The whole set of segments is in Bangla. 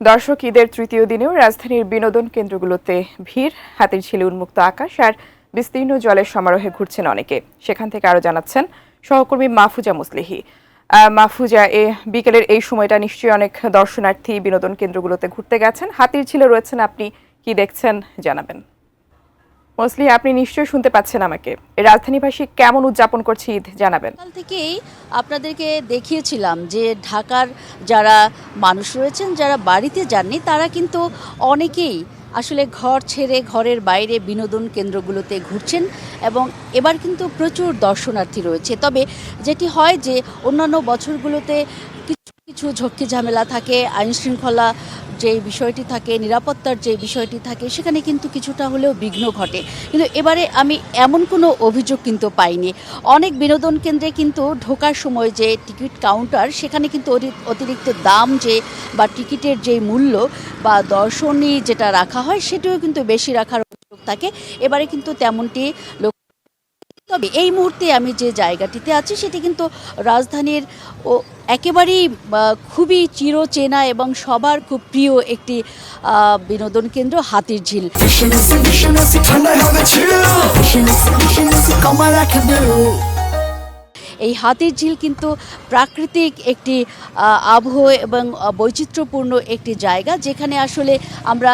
দর্শক, ঈদের তৃতীয় দিনেও রাজধানীর বিনোদন কেন্দ্রগুলোতে ভিড়, হাতিরঝিলে উন্মুক্ত আকাশ আর বিস্তীর্ণ জলের সমারোহে ঘুরছেন অনেকে। সেখান থেকে আরো জানাচ্ছেন সহকর্মী মাহফুজা মুসলিহি। মাহফুজা, বিকেলের এই সময়টা নিশ্চয়ই অনেক দর্শনার্থী বিনোদন কেন্দ্রগুলোতে ঘুরতে গেছেন। হাতিরঝিলে রয়েছেন, আপনি কি দেখছেন জানাবেন। মুসলিহি, আপনি নিশ্চয়ই শুনতে পাচ্ছেন আমাকে। রাজধানীবাসী কেমন উদযাপন করছে ঈদ জানাবেন। কাল থেকেই আপনাদেরকে দেখিয়েছিলাম যে ঢাকার যারা মানুষ রয়েছেন, যারা বাড়িতে যাননি, তারা কিন্তু অনেকেই আসলে ঘর ছেড়ে ঘরের বাইরে বিনোদন কেন্দ্রগুলোতে ঘুরছেন এবং এবার কিন্তু প্রচুর দর্শনার্থী রয়েছে। তবে যেটি হয় যে অন্যান্য বছরগুলোতে কিছু কিছু ঝক্কি ঝামেলা থাকে, আইনশৃঙ্খলা যে বিষয়টি থাকে, নিরাপত্তার যে বিষয়টি থাকে, সেখানে কিন্তু কিছুটা হলেও বিঘ্ন ঘটে। কিন্তু এবারে আমি এমন কোনো অভিযোগ কিন্তু পাইনি। অনেক বিনোদন কেন্দ্রে কিন্তু ঢোকার সময় যে টিকিট কাউন্টার, সেখানে কিন্তু অতিরিক্ত দাম যে বা টিকিটের যে মূল্য বা দর্শনী যেটা রাখা হয়, সেটাও কিন্তু বেশি রাখার অভিযোগ থাকে। এবারে কিন্তু তেমনটি তবে এই মুহূর্তে আমি যে জায়গাটিতে আছি সেটি কিন্তু রাজধানীর একেবারেই খুবই চিরচেনা এবং সবার খুব প্রিয় একটি বিনোদন কেন্দ্র হাতিরঝিল। এই হাতিরঝিল কিন্তু প্রাকৃতিক একটি আবহ এবং বৈচিত্র্যপূর্ণ একটি জায়গা, যেখানে আসলে আমরা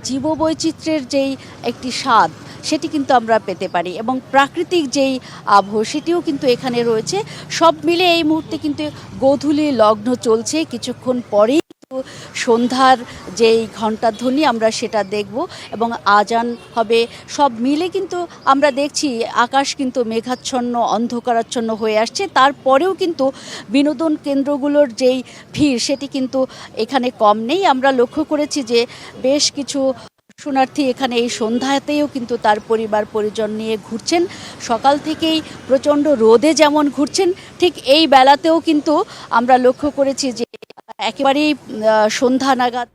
জীববৈচিত্র্যের যেই একটি স্বাদ সেটি কিন্তু আমরা পেতে পারি এবং প্রাকৃতিক যেই আবহ সেটিও কিন্তু এখানে রয়েছে। সব মিলে এই মুহূর্তে কিন্তু গোধূলি লগ্ন চলছে। কিছুক্ষণ পরেই সন্ধ্যার যেই ঘণ্টাধ্বনি আমরা সেটা দেখব এবং আজান হবে। সব মিলে কিন্তু আমরা দেখছি আকাশ কিন্তু মেঘাচ্ছন্ন, অন্ধকারাচ্ছন্ন হয়ে আসছে। তারপরেও কিন্তু বিনোদন কেন্দ্রগুলোর যেই ভিড় সেটি কিন্তু এখানে কম নেই। আমরা লক্ষ্য করেছি যে বেশ কিছু দর্শনার্থী এখানে এই সন্ধ্যাতেও কিন্তু তার পরিবার পরিজন নিয়ে ঘুরছেন। সকাল থেকেই প্রচণ্ড রোদে যেমন ঘুরছেন, ঠিক এই বেলাতেও কিন্তু আমরা লক্ষ্য করেছি যে একেবারেই সন্ধ্যা নাগাদ